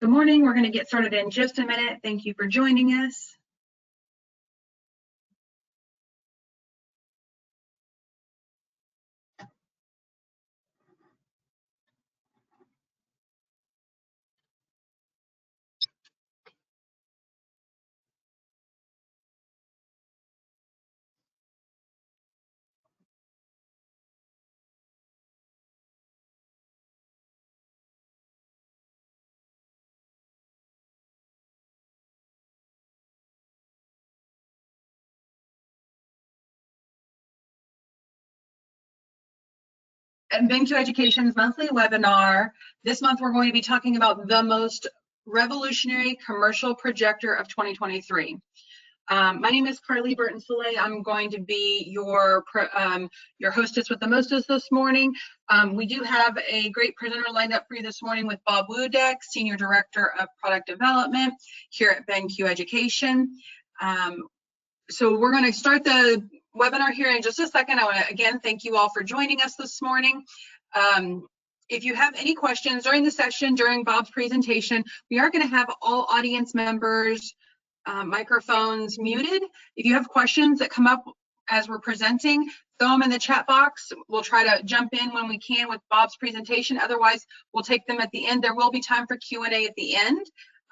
Good morning. We're going to get started in just a minute. Thank you for joining us. At BenQ Education's monthly webinar, this month we're going to be talking about the most revolutionary commercial projector of 2023. My name is Carly Burton-Soleil. I'm going to be your hostess with the mostest this morning. We do have a great presenter lined up for you this morning with Bob Woodek, Senior Director of Product Development here at BenQ Education. So we're going to start the webinar here in just a second. I want to again thank you all for joining us this morning. If you have any questions during the session, during Bob's presentation, we are going to have all audience members microphones muted. If you have questions that come up as we're presenting, throw them in the chat box. We'll try to jump in when we can with Bob's presentation. Otherwise, we'll take them at the end. There will be time for Q&A at the end.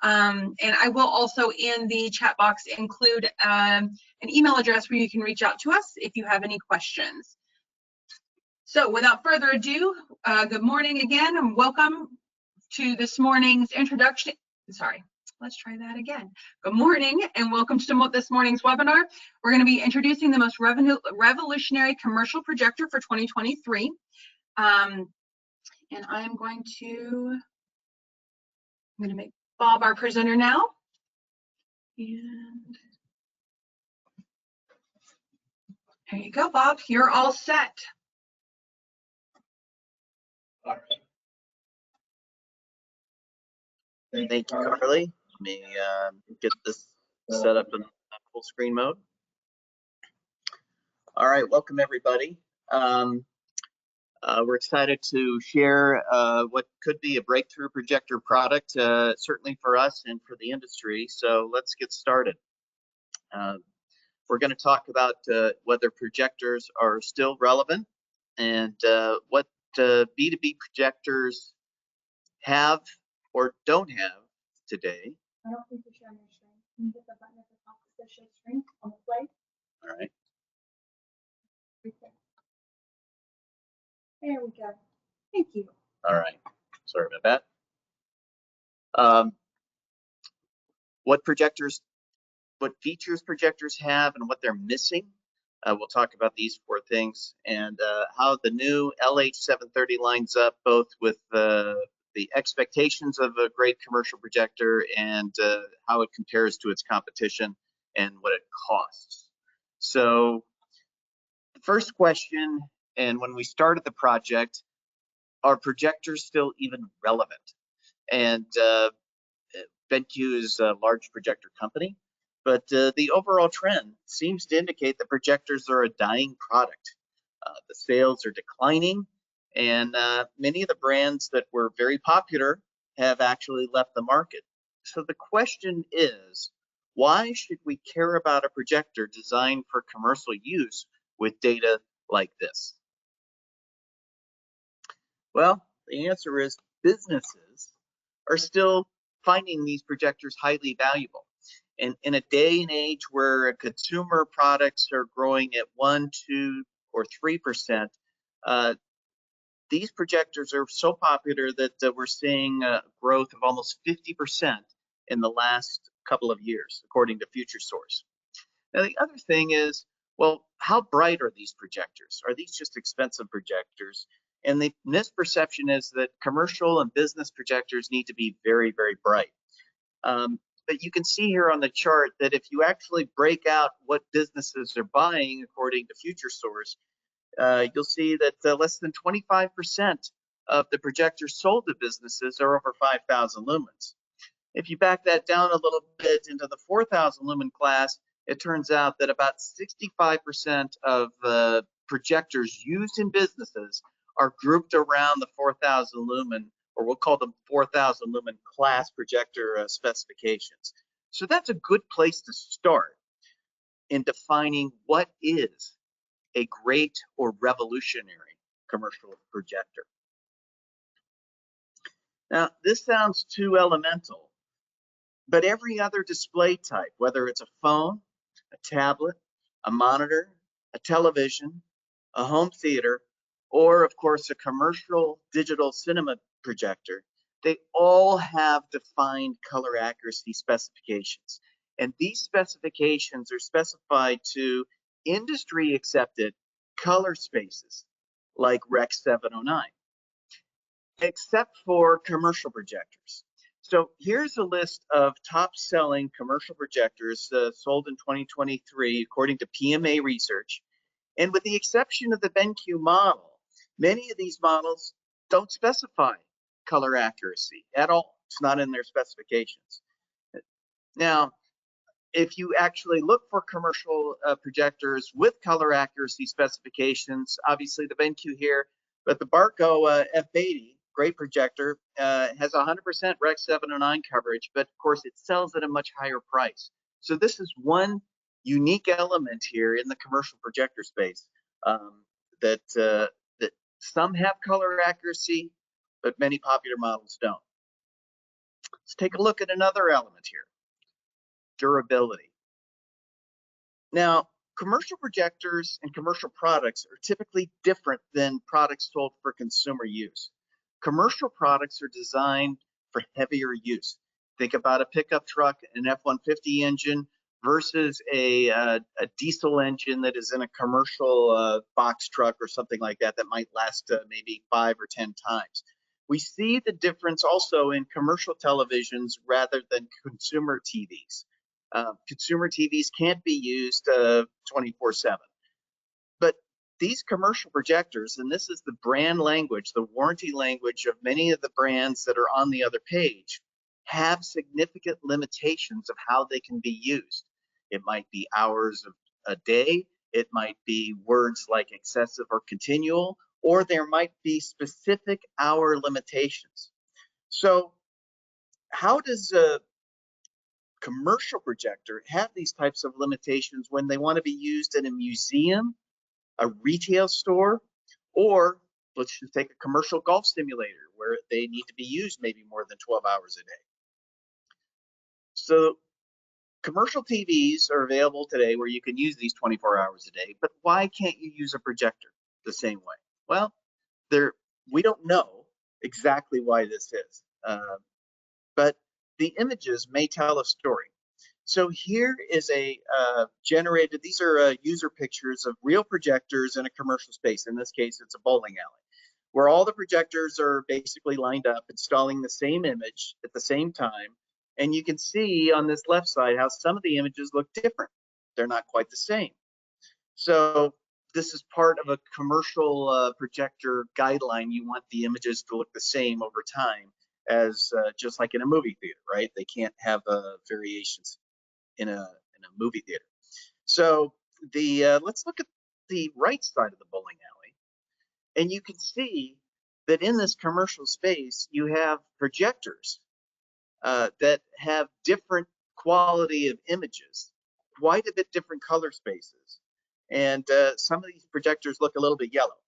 And I will also in the chat box include an email address where you can reach out to us if you have any questions. So without further ado, good morning again and welcome to this morning's introduction. Sorry, let's try that again. Good morning and welcome to this morning's webinar. We're going to be introducing the most revolutionary commercial projector for 2023. And I'm going to make Bob our presenter now. And there you go, Bob. You're all set. All right. Thank you, Carly. Let me get this set up in full screen mode. All right, welcome everybody. We're excited to share what could be a breakthrough projector product, certainly for us and for the industry. So let's get started. We're going to talk about whether projectors are still relevant and what B2B projectors have or don't have today. I don't think you're sharing your screen. Can you hit the button at the top that says screen on the plate? All right. There we go. Thank you. All right. Sorry about that. What features projectors have and what they're missing. We'll talk about these 4 things and how the new LH730 lines up both with the expectations of a great commercial projector and how it compares to its competition and what it costs. So the first question, and when we started the project, are projectors still even relevant? And BenQ is a large projector company, but the overall trend seems to indicate that projectors are a dying product. The sales are declining, and many of the brands that were very popular have actually left the market. So the question is, why should we care about a projector designed for commercial use with data like this? Well, the answer is businesses are still finding these projectors highly valuable. And in a day and age where consumer products are growing at 1, 2, or 3%, these projectors are so popular that we're seeing growth of almost 50% in the last couple of years, according to FutureSource. Now, the other thing is, well, how bright are these projectors? Are these just expensive projectors? And the misperception is that commercial and business projectors need to be very, very bright. But you can see here on the chart that if you actually break out what businesses are buying according to FutureSource, you'll see that less than 25% of the projectors sold to businesses are over 5,000 lumens. If you back that down a little bit into the 4,000 lumen class, it turns out that about 65% of projectors used in businesses are grouped around the 4,000 lumen or we'll call them 4,000 lumen class projector specifications. So that's a good place to start in defining what is a great or revolutionary commercial projector. Now, this sounds too elemental, but every other display type, whether it's a phone, a tablet, a monitor, a television, a home theater, or of course a commercial digital cinema projector, they all have defined color accuracy specifications. And these specifications are specified to industry accepted color spaces like Rec 709, except for commercial projectors. So here's a list of top selling commercial projectors sold in 2023, according to PMA research. And with the exception of the BenQ model, many of these models don't specify color accuracy at all. It's not in their specifications. Now, if you actually look for commercial projectors with color accuracy specifications, obviously the BenQ here, but the Barco F80, great projector, has 100% Rec 709 coverage, but of course it sells at a much higher price. So this is one unique element here in the commercial projector space, that some have color accuracy, but many popular models don't. Let's take a look at another element here, durability. Now, commercial projectors and commercial products are typically different than products sold for consumer use. Commercial products are designed for heavier use. Think about a pickup truck, an F-150 engine versus a diesel engine that is in a commercial box truck or something like that that might last maybe 5 or 10 times. We see the difference also in commercial televisions rather than consumer TVs. Consumer TVs can't be used 24/7. But these commercial projectors, and this is the brand language, the warranty language of many of the brands that are on the other page, have significant limitations of how they can be used. It might be hours of a day, it might be words like excessive or continual, or there might be specific hour limitations. So how does a commercial projector have these types of limitations when they want to be used in a museum, a retail store, or let's just take a commercial golf simulator where they need to be used maybe more than 12 hours a day? So commercial TVs are available today where you can use these 24 hours a day, but why can't you use a projector the same way? Well, we don't know exactly why this is, but the images may tell a story. So here is a generated, these are user pictures of real projectors in a commercial space. In this case, it's a bowling alley, where all the projectors are basically lined up, installing the same image at the same time. And you can see on this left side how some of the images look different. They're not quite the same. So this is part of a commercial projector guideline. You want the images to look the same over time as just like in a movie theater, right? They can't have variations in a movie theater. So let's look at the right side of the bowling alley, and you can see that in this commercial space you have projectors that have different quality of images, quite a bit different color spaces, and some of these projectors look a little bit yellow.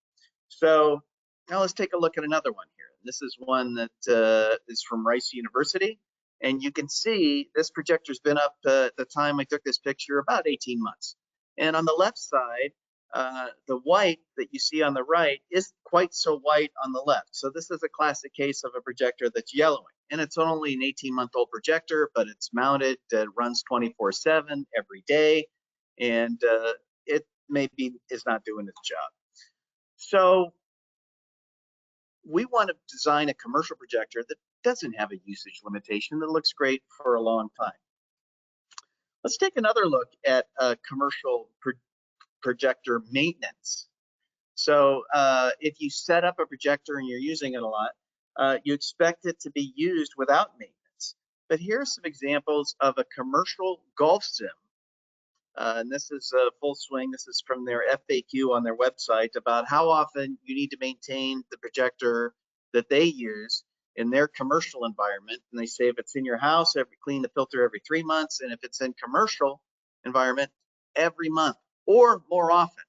So now let's take a look at another one here. This is one that is from Rice University. And you can see this projector's been up at the time I took this picture about 18 months. And on the left side, the white that you see on the right isn't quite so white on the left. So this is a classic case of a projector that's yellowing. And it's only an 18-month-old projector, but it's mounted, runs 24/7 every day, and it maybe is not doing its job. So we want to design a commercial projector that doesn't have a usage limitation, that looks great for a long time. Let's take another look at commercial projector maintenance. So if you set up a projector and you're using it a lot, you expect it to be used without maintenance. But here are some examples of a commercial golf sim. And this is a Full Swing. This is from their FAQ on their website about how often you need to maintain the projector that they use. in their commercial environment, and they say if it's in your house, clean the filter every 3 months, and if it's in commercial environment, every month or more often.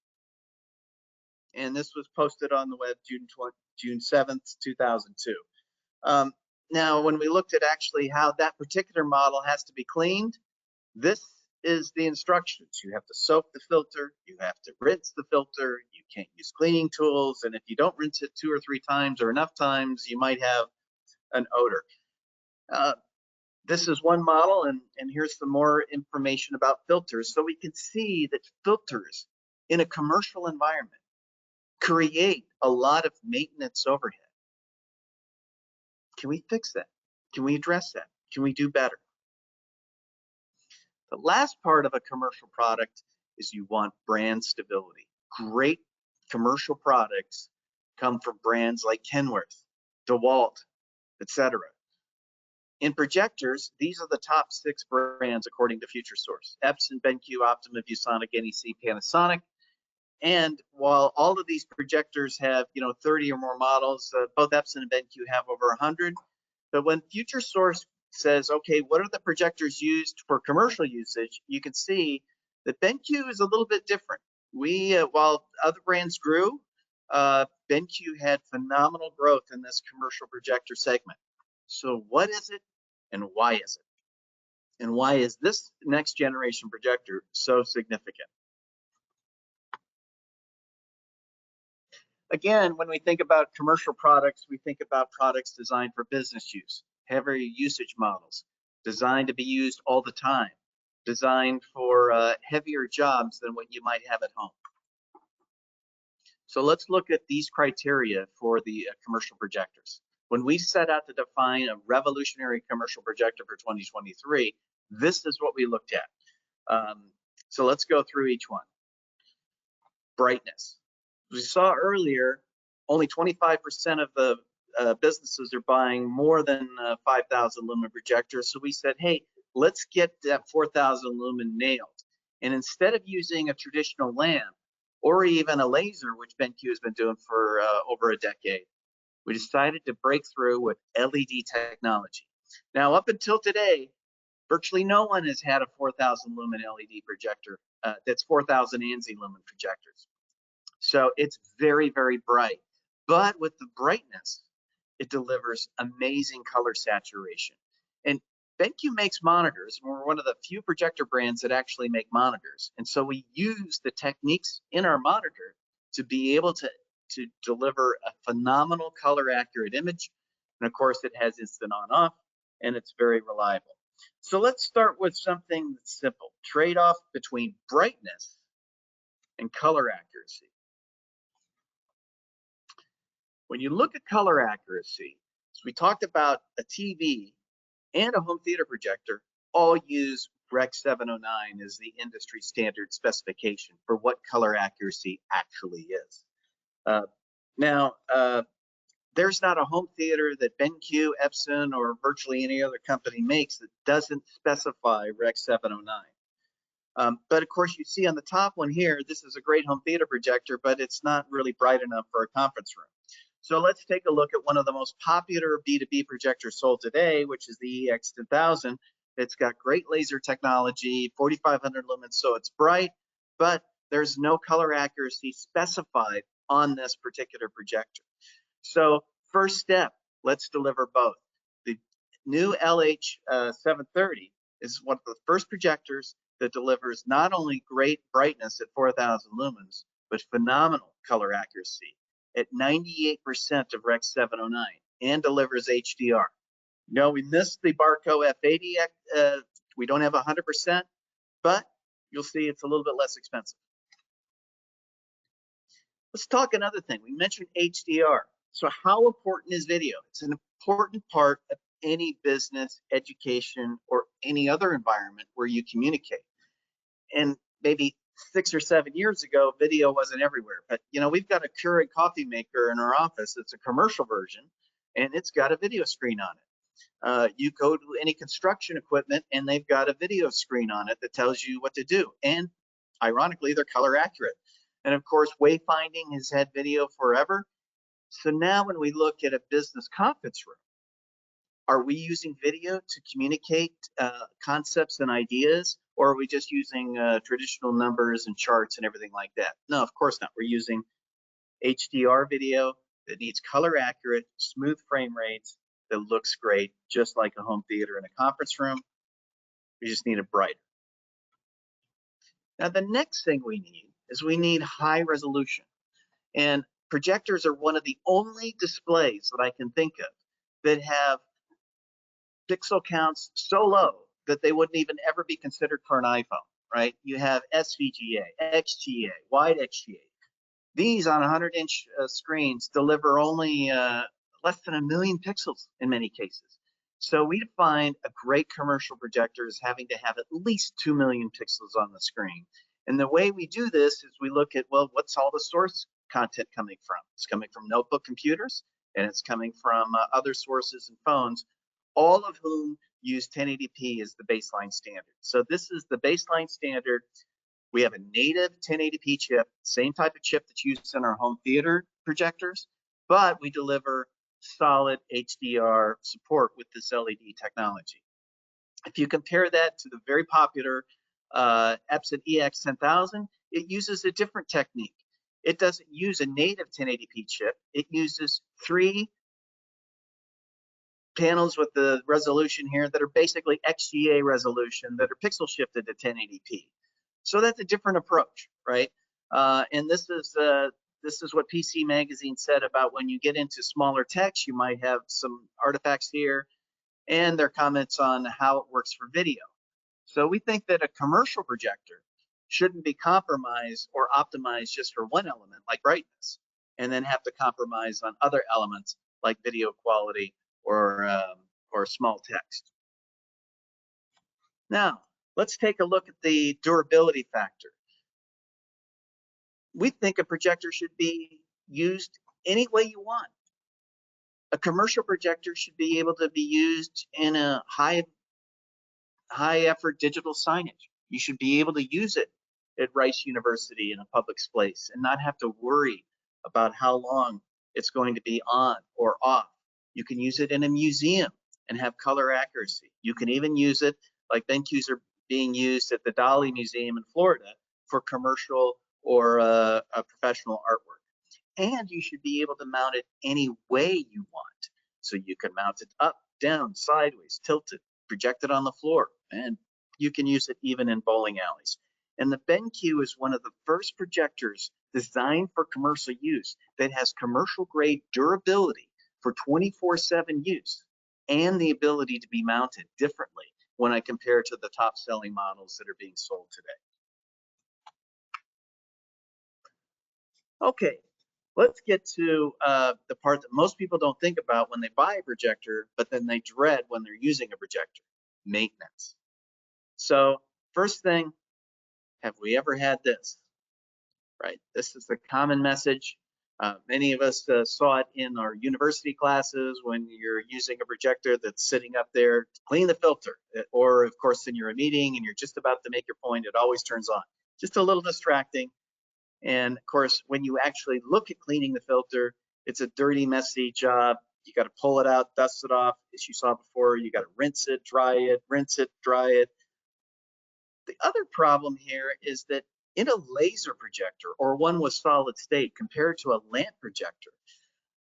And this was posted on the web June 7th, 2002. Now, when we looked at actually how that particular model has to be cleaned, this is the instructions. You have to soak the filter, you have to rinse the filter, you can't use cleaning tools, and if you don't rinse it 2 or 3 times or enough times, you might have an odor. This is one model, and here's some more information about filters. So we can see that filters in a commercial environment create a lot of maintenance overhead. Can we fix that? Can we address that? Can we do better? The last part of a commercial product is you want brand stability. Great commercial products come from brands like Kenworth, DeWalt, etc. In projectors, these are the top 6 brands according to FutureSource: Epson, BenQ, Optima, ViewSonic, NEC, Panasonic. And while all of these projectors have 30 or more models, both Epson and BenQ have over 100. But when FutureSource says, okay, what are the projectors used for commercial usage, you can see that BenQ is a little bit different. While other brands grew, BenQ had phenomenal growth in this commercial projector segment. So what is it and why is it? And why is this next generation projector so significant? Again, when we think about commercial products, we think about products designed for business use, heavy usage models, designed to be used all the time, designed for heavier jobs than what you might have at home. So let's look at these criteria for the commercial projectors. When we set out to define a revolutionary commercial projector for 2023, this is what we looked at. So let's go through each one. Brightness. As we saw earlier, only 25% of the businesses are buying more than 5,000 lumen projectors. So we said, hey, let's get that 4,000 lumen nailed. And instead of using a traditional lamp or even a laser, which BenQ has been doing for over a decade, we decided to break through with LED technology. Now, up until today, virtually no one has had a 4,000 lumen LED projector that's 4,000 ANSI lumen projectors. So it's very, very bright. But with the brightness, it delivers amazing color saturation. And BenQ makes monitors. We're one of the few projector brands that actually make monitors. And so we use the techniques in our monitor to be able to deliver a phenomenal color accurate image. And of course, it has instant on off, and it's very reliable. So let's start with something that's simple. Trade-off between brightness and color accuracy. When you look at color accuracy, so we talked about a TV and a home theater projector all use Rec. 709 as the industry standard specification for what color accuracy actually is. There's not a home theater that BenQ, Epson, or virtually any other company makes that doesn't specify Rec. 709. But of course, you see on the top one here, this is a great home theater projector, but it's not really bright enough for a conference room. So let's take a look at one of the most popular B2B projectors sold today, which is the EX10000. It's got great laser technology, 4,500 lumens, so it's bright, but there's no color accuracy specified on this particular projector. So first step, let's deliver both. The new LH730 is one of the first projectors that delivers not only great brightness at 4,000 lumens, but phenomenal color accuracy at 98% of Rec. 709 and delivers HDR. No, we missed the Barco F80. We don't have 100%, but you'll see it's a little bit less expensive. Let's talk another thing. We mentioned HDR. So how important is video? It's an important part of any business, education, or any other environment where you communicate. And maybe 6 or 7 years ago, video wasn't everywhere. But we've got a Keurig coffee maker in our office. It's a commercial version, and it's got a video screen on it. You go to any construction equipment, and they've got a video screen on it that tells you what to do. And ironically, they're color accurate. And of course, wayfinding has had video forever. So now when we look at a business conference room, Are we using video to communicate concepts and ideas, or are we just using traditional numbers and charts and everything like that? No, of course not. We're using HDR video that needs color accurate, smooth frame rates, that looks great, just like a home theater in a conference room. We just need it brighter. Now, the next thing we need is we need high resolution. And projectors are one of the only displays that I can think of that have pixel counts so low that they wouldn't even ever be considered for an iPhone, right? You have SVGA, XGA, wide XGA. These on 100-inch screens deliver only less than 1 million pixels in many cases. So we define a great commercial projector as having to have at least 2 million pixels on the screen. And the way we do this is we look at, well, what's all the source content coming from? It's coming from notebook computers, and it's coming from other sources and phones, all of whom use 1080p as the baseline standard. So this is the baseline standard. We have a native 1080p chip, same type of chip that's used in our home theater projectors, but we deliver solid HDR support with this LED technology. If you compare that to the very popular Epson EX10000, it uses a different technique. It doesn't use a native 1080p chip. It uses 3 panels with the resolution here that are basically XGA resolution that are pixel shifted to 1080p. So that's a different approach, right? And this is what PC Magazine said about when you get into smaller text, you might have some artifacts here, and their comments on how it works for video. So we think that a commercial projector shouldn't be compromised or optimized just for one element like brightness, and then have to compromise on other elements like video quality or small text. Now, let's take a look at the durability factor. We think a projector should be used any way you want. A commercial projector should be able to be used in a high effort digital signage. You should be able to use it at Rice University in a public space and not have to worry about how long it's going to be on or off. You can use it in a museum and have color accuracy. You can even use it, like BenQs are being used at the Dali Museum in Florida, for commercial or a professional artwork. And you should be able to mount it any way you want. So you can mount it up, down, sideways, tilted, project it on the floor, and you can use it even in bowling alleys. And the BenQ is one of the first projectors designed for commercial use that has commercial grade durability for 24/7 use and the ability to be mounted differently when I compare to the top selling models that are being sold today. Okay, let's get to the part that most people don't think about when they buy a projector, but then they dread when they're using a projector: maintenance. So first thing, have we ever had this? Right, this is the common message. Many of us saw it in our university classes when you're using a projector that's sitting up there to clean the filter, or of course when you're in a meeting and you're just about to make your point, it always turns on. Just a little distracting. And of course, when you actually look at cleaning the filter, it's a dirty, messy job. You got to pull it out, dust it off. As you saw before, you got to rinse it, dry it, rinse it, dry it. The other problem here is that in a laser projector, or one with solid state, compared to a lamp projector,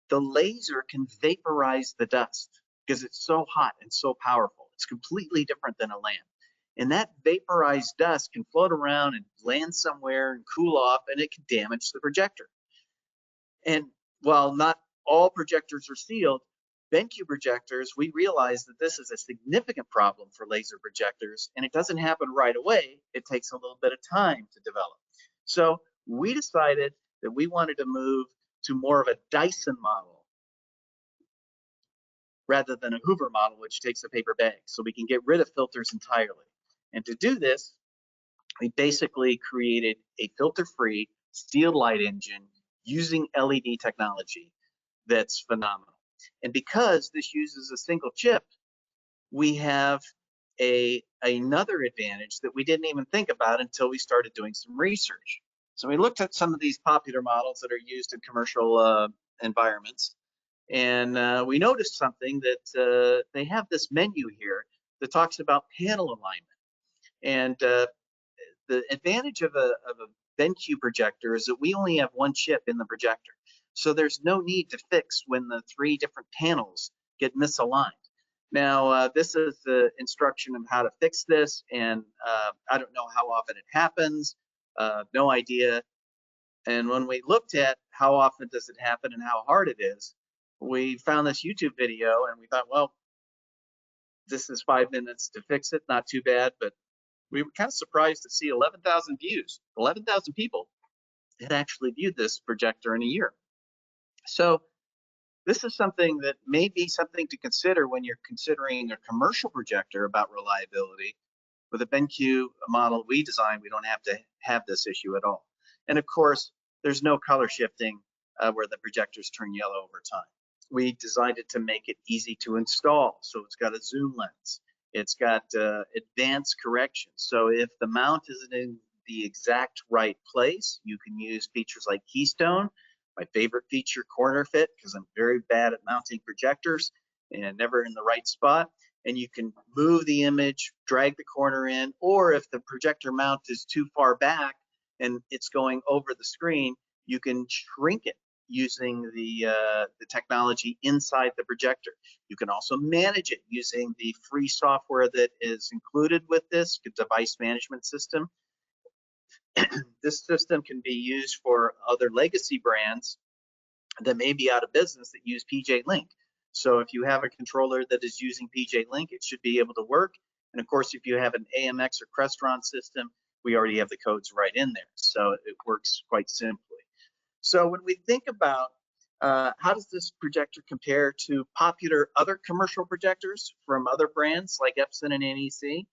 the laser can vaporize the dust because it's so hot and so powerful. It's completely different than a lamp. And that vaporized dust can float around and land somewhere and cool off, and it can damage the projector. And while not all projectors are sealed, BenQ projectors, we realize that this is a significant problem for laser projectors, and it doesn't happen right away. It takes a little bit of time to develop. So we decided that we wanted to move to more of a Dyson model rather than a Hoover model, which takes a paper bag, so we can get rid of filters entirely. And to do this, we basically created a filter-free sealed light engine using LED technology that's phenomenal. And because this uses a single chip, we have another advantage that we didn't even think about until we started doing some research. So we looked at some of these popular models that are used in commercial environments, And we noticed something that they have this menu here that talks about panel alignment. And the advantage of a BenQ projector is that we only have one chip in the projector. So there's no need to fix when the 3 different panels get misaligned. Now, this is the instruction of how to fix this, and I don't know how often it happens, no idea. And when we looked at how often does it happen and how hard it is, we found this YouTube video and we thought, well, this is 5 minutes to fix it, not too bad, but we were kind of surprised to see 11,000 views. 11,000 people had actually viewed this projector in a year. So this is something that may be something to consider when you're considering a commercial projector about reliability. With a BenQ model we designed, we don't have to have this issue at all. And of course, there's no color shifting where the projectors turn yellow over time. We designed it to make it easy to install. So it's got a zoom lens. It's got advanced correction. So if the mount isn't in the exact right place, you can use features like Keystone. My favorite feature, corner fit, because I'm very bad at mounting projectors and never in the right spot. And you can move the image, drag the corner in, or if the projector mount is too far back and it's going over the screen, you can shrink it using the technology inside the projector. You can also manage it using the free software that is included with this device management system. This system can be used for other legacy brands that may be out of business that use PJ Link. So if you have a controller that is using PJ Link, it should be able to work. And of course, if you have an AMX or Crestron system, we already have the codes right in there. So it works quite simply. So when we think about how does this projector compare to popular other commercial projectors from other brands like Epson and NEC,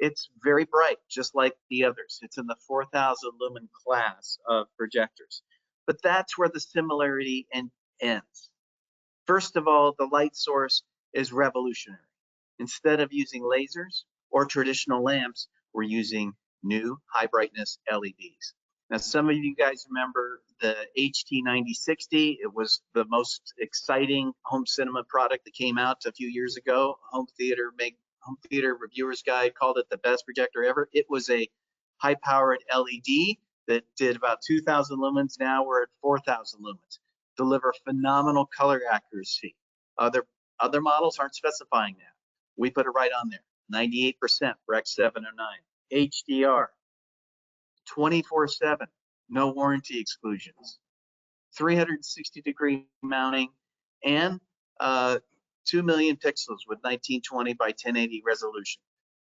it's very bright, just like the others. It's in the 4,000 lumen class of projectors. But that's where the similarity ends. First of all, the light source is revolutionary. Instead of using lasers or traditional lamps, we're using new high brightness LEDs. Now, some of you guys remember the HT9060. It was the most exciting home cinema product that came out a few years ago. Home Theater Reviewer's Guide called it the best projector ever. It was a high-powered LED that did about 2,000 lumens. Now we're at 4,000 lumens. Deliver phenomenal color accuracy. Other models aren't specifying that. We put it right on there. 98% for X709. HDR. 24/7. No warranty exclusions. 360-degree mounting and 2 million pixels with 1920 by 1080 resolution.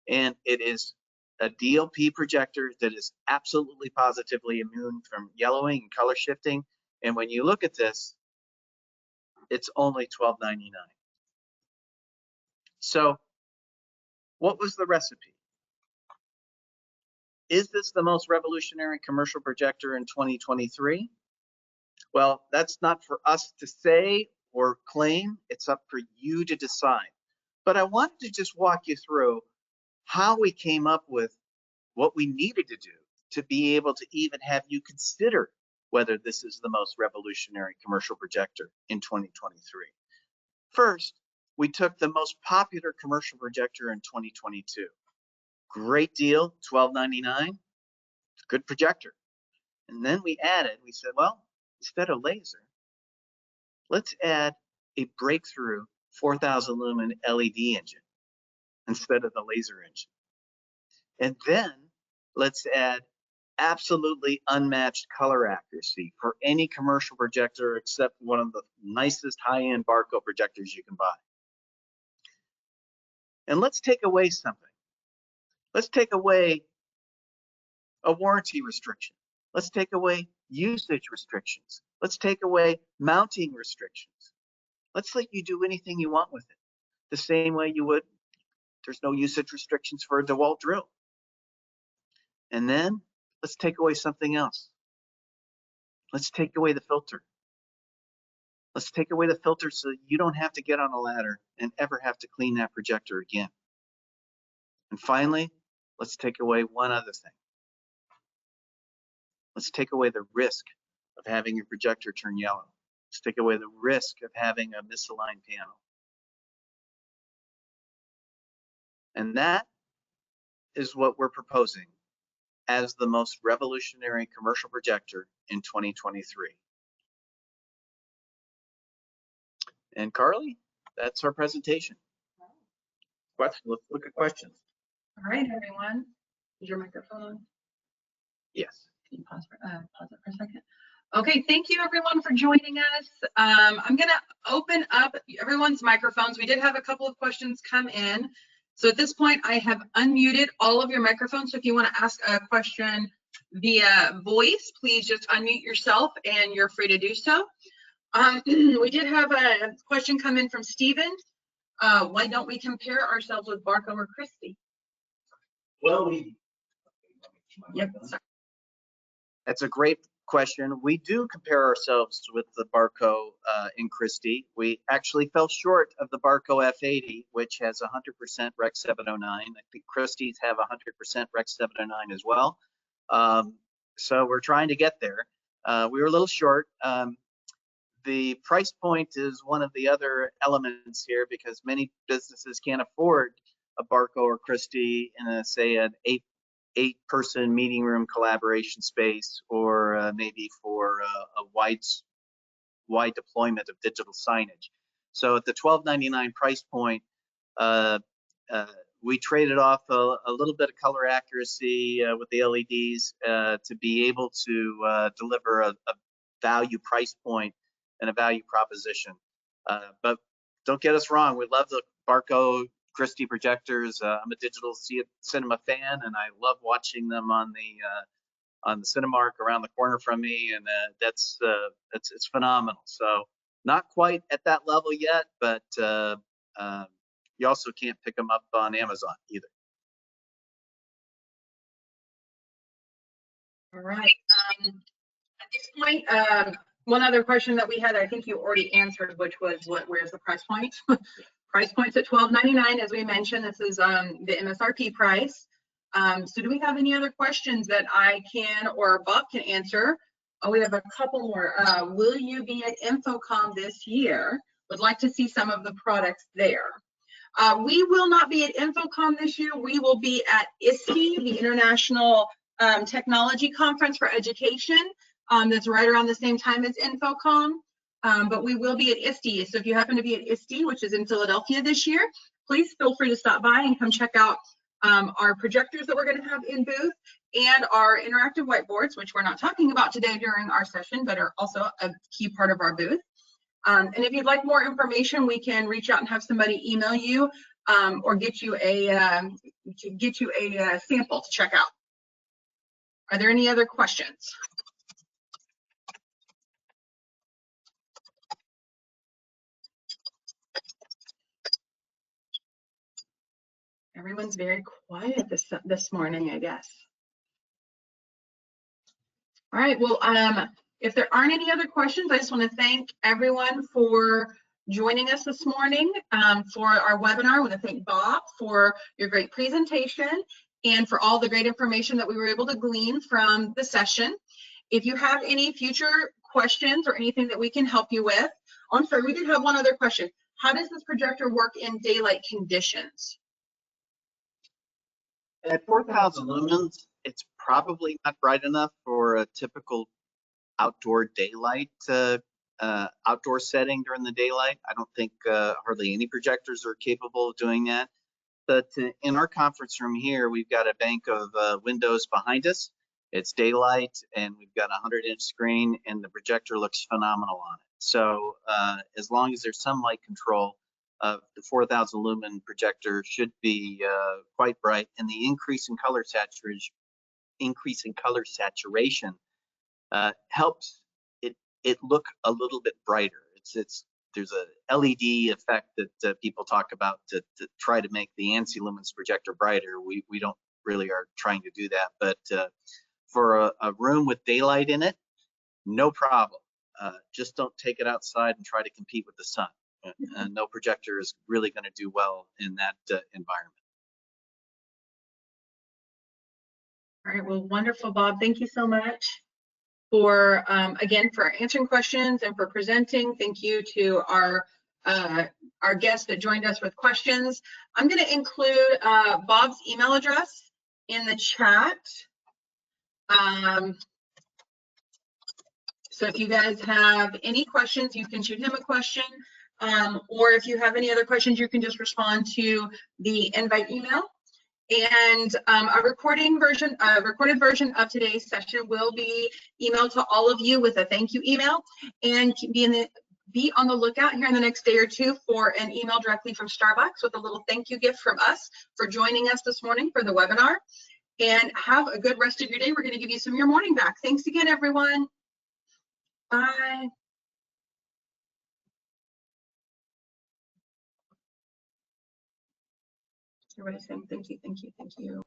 And it is a DLP projector that is absolutely positively immune from yellowing and color shifting. And when you look at this, it's only $12.99. So what was the recipe? Is this the most revolutionary commercial projector in 2023? Well, that's not for us to say or claim. It's up for you to decide. But I wanted to just walk you through how we came up with what we needed to do to be able to even have you consider whether this is the most revolutionary commercial projector in 2023. First, we took the most popular commercial projector in 2022. Great deal, $12.99, good projector. And then we said, well, instead of laser, let's add a breakthrough 4,000 lumen LED engine instead of the laser engine. And then let's add absolutely unmatched color accuracy for any commercial projector except one of the nicest high-end Barco projectors you can buy. And let's take away something. Let's take away a warranty restriction. Let's take away usage restrictions. Let's take away mounting restrictions. Let's let you do anything you want with it. The same way you would, there's no usage restrictions for a DeWalt drill. And then let's take away something else. Let's take away the filter. Let's take away the filter so you don't have to get on a ladder and ever have to clean that projector again. And finally, let's take away one other thing. Let's take away the risk of having your projector turn yellow. Let's take away the risk of having a misaligned panel. And that is what we're proposing as the most revolutionary commercial projector in 2023. And Carly, that's our presentation. Let's look at questions. All right, everyone. Is your microphone on? Yes. Can you pause it for a second? Okay, thank you everyone for joining us. I'm gonna open up everyone's microphones. We did have a couple of questions come in. So at this point, I have unmuted all of your microphones. So if you want to ask a question via voice, please just unmute yourself and you're free to do so. We did have a question come in from Steven. Why don't we compare ourselves with Barco or Christie? Well, Yep. Sorry. That's a great question. We do compare ourselves with the Barco in Christie. We actually fell short of the Barco F80, which has 100% Rec 709. I think Christie's have 100% Rec 709 as well. So we're trying to get there. We were a little short. The price point is one of the other elements here because many businesses can't afford a Barco or Christie in say an eight-person meeting room collaboration space, or maybe for a wide deployment of digital signage. So at the $12.99 price point, we traded off a little bit of color accuracy with the LEDs to be able to deliver a value price point and a value proposition. But don't get us wrong, we love the Barco Christie projectors. I'm a digital cinema fan, and I love watching them on the Cinemark around the corner from me, and it's phenomenal. So not quite at that level yet, but you also can't pick them up on Amazon either. All right. At this point, one other question that we had, I think you already answered, which was where's the price point? Price point's at $12.99, as we mentioned. This is the MSRP price. So do we have any other questions that I can or Bob can answer? Oh, we have a couple more. Will you be at InfoComm this year? Would like to see some of the products there. We will not be at InfoComm this year. We will be at ISTE, the International Technology Conference for Education. That's right around the same time as InfoComm. But we will be at ISTE. So if you happen to be at ISTE, which is in Philadelphia this year, please feel free to stop by and come check out our projectors that we're going to have in booth and our interactive whiteboards, which we're not talking about today during our session, but are also a key part of our booth. And if you'd like more information, we can reach out and have somebody email you or get you a sample to check out. Are there any other questions? Everyone's very quiet this morning, I guess. All right, well, if there aren't any other questions, I just want to thank everyone for joining us this morning for our webinar. I want to thank Bob for your great presentation and for all the great information that we were able to glean from the session. If you have any future questions or anything that we can help you with, oh, I'm sorry, we did have one other question. How does this projector work in daylight conditions? At 4,000 lumens, it's probably not bright enough for a typical outdoor daylight, outdoor setting during the daylight. I don't think hardly any projectors are capable of doing that. But in our conference room here, we've got a bank of windows behind us. It's daylight, and we've got a 100-inch screen, and the projector looks phenomenal on it. So as long as there's some light control, the 4,000 lumen projector should be quite bright, and the increase in color saturation helps it look a little bit brighter. There's a LED effect that people talk about to try to make the ANSI lumens projector brighter. We don't really are trying to do that, but for a room with daylight in it, no problem. Just don't take it outside and try to compete with the sun. No projector is really going to do well in that environment. All right, well, wonderful, Bob. Thank you so much. for, again, for answering questions and for presenting. Thank you to our guests that joined us with questions. I'm going to include Bob's email address in the chat. So if you guys have any questions, you can shoot him a question, or if you have any other questions, you can just respond to the invite email. And a recorded version of today's session will be emailed to all of you with a thank you email, and be on the lookout here in the next day or two for an email directly from Starbucks with a little thank you gift from us for joining us this morning for the webinar. And have a good rest of your day. We're going to give you some of your morning back. Thanks again, everyone. Bye. Everybody's saying thank you, thank you, thank you.